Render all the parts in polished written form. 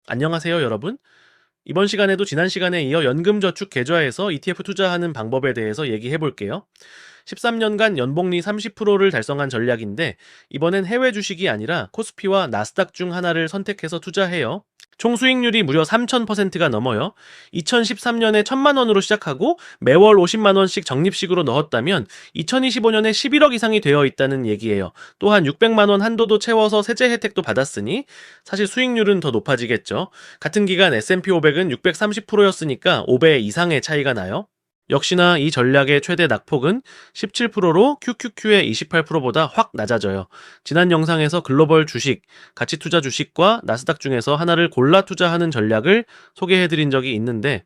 안녕하세요, 여러분. 이번 시간에도 지난 시간에 이어 연금저축 계좌에서 ETF 투자하는 방법에 대해서 얘기해 볼게요. 13년간 연복리 30%를 달성한 전략인데 이번엔 해외 주식이 아니라 코스피와 나스닥 중 하나를 선택해서 투자해요. 총 수익률이 무려 3000%가 넘어요. 2013년에 1000만 원으로 시작하고 매월 50만 원씩 적립식으로 넣었다면 2025년에 11억 이상이 되어 있다는 얘기예요. 또한 600만 원 한도도 채워서 세제 혜택도 받았으니 사실 수익률은 더 높아지겠죠. 같은 기간 S&P 500은 630%였으니까 5배 이상의 차이가 나요. 역시나 이 전략의 최대 낙폭은 17%로 QQQ의 28%보다 확 낮아져요. 지난 영상에서 글로벌 주식, 가치투자 주식과 나스닥 중에서 하나를 골라 투자하는 전략을 소개해드린 적이 있는데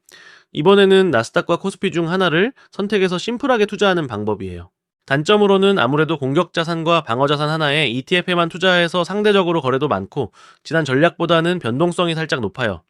이번에는 나스닥과 코스피 중 하나를 선택해서 심플하게 투자하는 방법이에요. 단점으로는 아무래도 공격자산과 방어자산 하나에 ETF에만 투자해서 상대적으로 거래도 많고 지난 전략보다는 변동성이 살짝 높아요.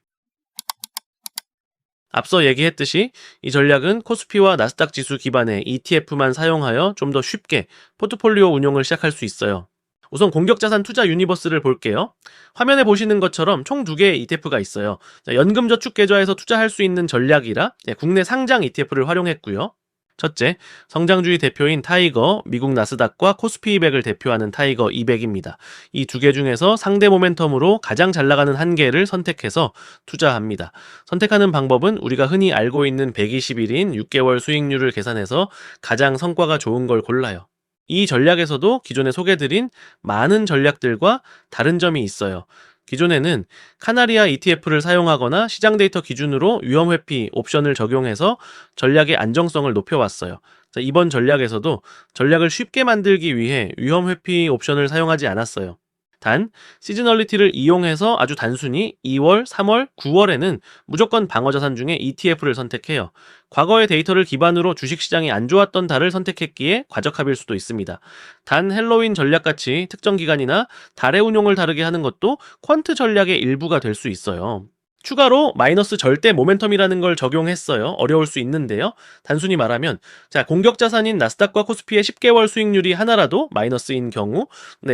앞서 얘기했듯이 이 전략은 코스피와 나스닥 지수 기반의 ETF만 사용하여 좀 더 쉽게 포트폴리오 운용을 시작할 수 있어요. 우선 공격자산 투자 유니버스를 볼게요. 화면에 보시는 것처럼 총 2개의 ETF가 있어요. 연금저축계좌에서 투자할 수 있는 전략이라 국내 상장 ETF를 활용했고요. 첫째, 성장주의 대표인 타이거, 미국 나스닥과 코스피 200을 대표하는 타이거 200입니다. 이 2개 중에서 상대 모멘텀으로 가장 잘 나가는 한 개를 선택해서 투자합니다. 선택하는 방법은 우리가 흔히 알고 있는 120일인 6개월 수익률을 계산해서 가장 성과가 좋은 걸 골라요. 이 전략에서도 기존에 소개드린 많은 전략들과 다른 점이 있어요. 기존에는 카나리아 ETF를 사용하거나 시장 데이터 기준으로 위험회피 옵션을 적용해서 전략의 안정성을 높여왔어요. 이번 전략에서도 전략을 쉽게 만들기 위해 위험회피 옵션을 사용하지 않았어요. 단, 시즈널리티를 이용해서 아주 단순히 2월, 3월, 9월에는 무조건 방어자산 중에 ETF를 선택해요. 과거의 데이터를 기반으로 주식시장이 안 좋았던 달을 선택했기에 과적합일 수도 있습니다. 단 헬로윈 전략같이 특정 기간이나 달의 운용을 다르게 하는 것도 퀀트 전략의 일부가 될 수 있어요. 추가로 마이너스 절대 모멘텀이라는 걸 적용했어요. 어려울 수 있는데요. 단순히 말하면 공격자산인 나스닥과 코스피의 10개월 수익률이 하나라도 마이너스인 경우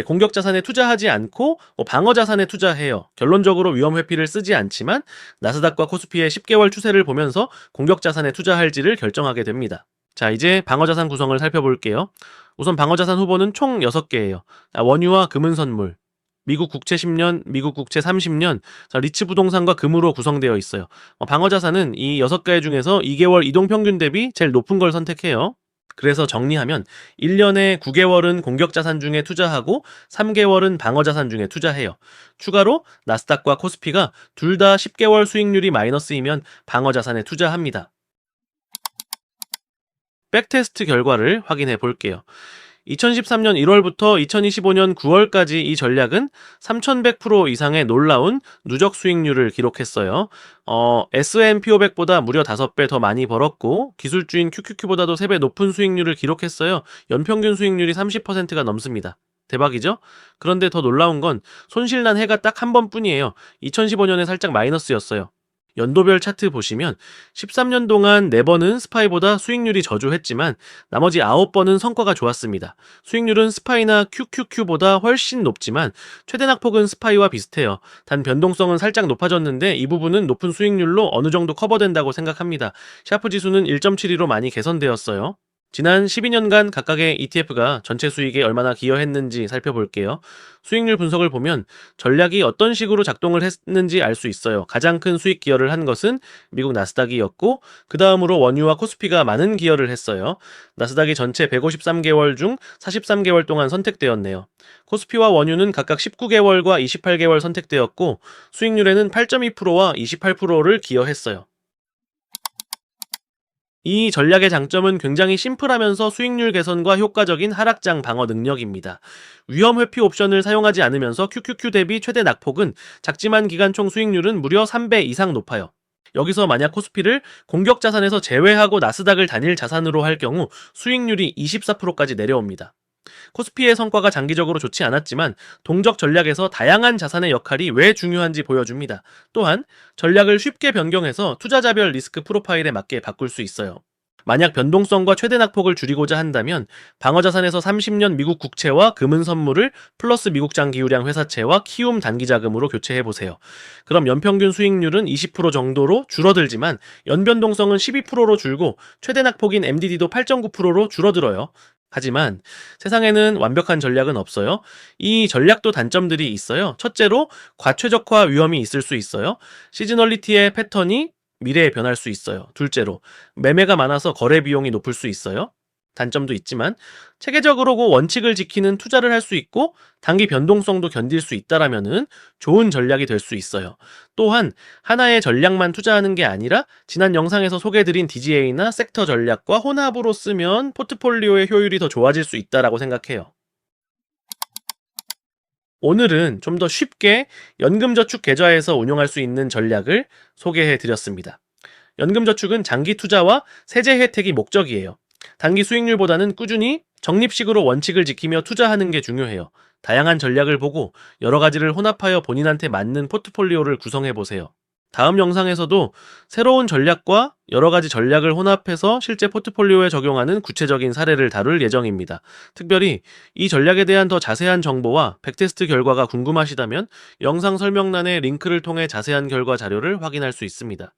공격자산에 투자하지 않고 방어자산에 투자해요. 결론적으로 위험회피를 쓰지 않지만 나스닥과 코스피의 10개월 추세를 보면서 공격자산에 투자할지를 결정하게 됩니다. 이제 방어자산 구성을 살펴볼게요. 우선 방어자산 후보는 총 6개예요. 원유와 금은 선물, 미국 국채 10년, 미국 국채 30년, 리츠 부동산과 금으로 구성되어 있어요. 방어자산은 이 6개 중에서 2개월 이동평균 대비 제일 높은 걸 선택해요. 그래서 정리하면 1년에 9개월은 공격자산 중에 투자하고 3개월은 방어자산 중에 투자해요. 추가로 나스닥과 코스피가 둘 다 10개월 수익률이 마이너스이면 방어자산에 투자합니다. 백테스트 결과를 확인해 볼게요. 2013년 1월부터 2025년 9월까지 이 전략은 3100% 이상의 놀라운 누적 수익률을 기록했어요. S&P 500보다 무려 5배 더 많이 벌었고 기술주인 QQQ보다도 3배 높은 수익률을 기록했어요. 연평균 수익률이 30%가 넘습니다. 대박이죠? 그런데 더 놀라운 건 손실난 해가 딱 한 번뿐이에요. 2015년에 살짝 마이너스였어요. 연도별 차트 보시면 13년 동안 4번은 스파이보다 수익률이 저조했지만 나머지 9번은 성과가 좋았습니다. 수익률은 스파이나 QQQ보다 훨씬 높지만 최대 낙폭은 스파이와 비슷해요. 단 변동성은 살짝 높아졌는데 이 부분은 높은 수익률로 어느 정도 커버된다고 생각합니다. 샤프 지수는 1.72로 많이 개선되었어요. 지난 12년간 각각의 ETF가 전체 수익에 얼마나 기여했는지 살펴볼게요. 수익률 분석을 보면 전략이 어떤 식으로 작동을 했는지 알 수 있어요. 가장 큰 수익 기여를 한 것은 미국 나스닥이었고 그 다음으로 원유와 코스피가 많은 기여를 했어요. 나스닥이 전체 153개월 중 43개월 동안 선택되었네요. 코스피와 원유는 각각 19개월과 28개월 선택되었고 수익률에는 8.2%와 28%를 기여했어요. 이 전략의 장점은 굉장히 심플하면서 수익률 개선과 효과적인 하락장 방어 능력입니다. 위험 회피 옵션을 사용하지 않으면서 QQQ 대비 최대 낙폭은 작지만 기간 총 수익률은 무려 3배 이상 높아요. 여기서 만약 코스피를 공격 자산에서 제외하고 나스닥을 단일 자산으로 할 경우 수익률이 24%까지 내려옵니다. 코스피의 성과가 장기적으로 좋지 않았지만 동적 전략에서 다양한 자산의 역할이 왜 중요한지 보여줍니다. 또한 전략을 쉽게 변경해서 투자자별 리스크 프로파일에 맞게 바꿀 수 있어요. 만약 변동성과 최대 낙폭을 줄이고자 한다면 방어자산에서 30년 미국 국채와 금은 선물을 플러스 미국 장기유량 회사채와 키움 단기자금으로 교체해보세요. 그럼 연평균 수익률은 20% 정도로 줄어들지만 연변동성은 12%로 줄고 최대 낙폭인 MDD도 8.9%로 줄어들어요. 하지만 세상에는 완벽한 전략은 없어요. 이 전략도 단점들이 있어요. 첫째로 과최적화 위험이 있을 수 있어요. 시즈널리티의 패턴이 미래에 변할 수 있어요. 둘째로 매매가 많아서 거래 비용이 높을 수 있어요. 단점도 있지만 체계적으로 원칙을 지키는 투자를 할 수 있고 단기 변동성도 견딜 수 있다라면은 좋은 전략이 될 수 있어요. 또한 하나의 전략만 투자하는 게 아니라 지난 영상에서 소개해드린 DGA나 섹터 전략과 혼합으로 쓰면 포트폴리오의 효율이 더 좋아질 수 있다라고 생각해요. 오늘은 좀 더 쉽게 연금저축 계좌에서 운용할 수 있는 전략을 소개해 드렸습니다. 연금저축은 장기 투자와 세제 혜택이 목적이에요. 단기 수익률보다는 꾸준히 적립식으로 원칙을 지키며 투자하는 게 중요해요. 다양한 전략을 보고 여러 가지를 혼합하여 본인한테 맞는 포트폴리오를 구성해 보세요. 다음 영상에서도 새로운 전략과 여러 가지 전략을 혼합해서 실제 포트폴리오에 적용하는 구체적인 사례를 다룰 예정입니다. 특별히 이 전략에 대한 더 자세한 정보와 백테스트 결과가 궁금하시다면 영상 설명란의 링크를 통해 자세한 결과 자료를 확인할 수 있습니다.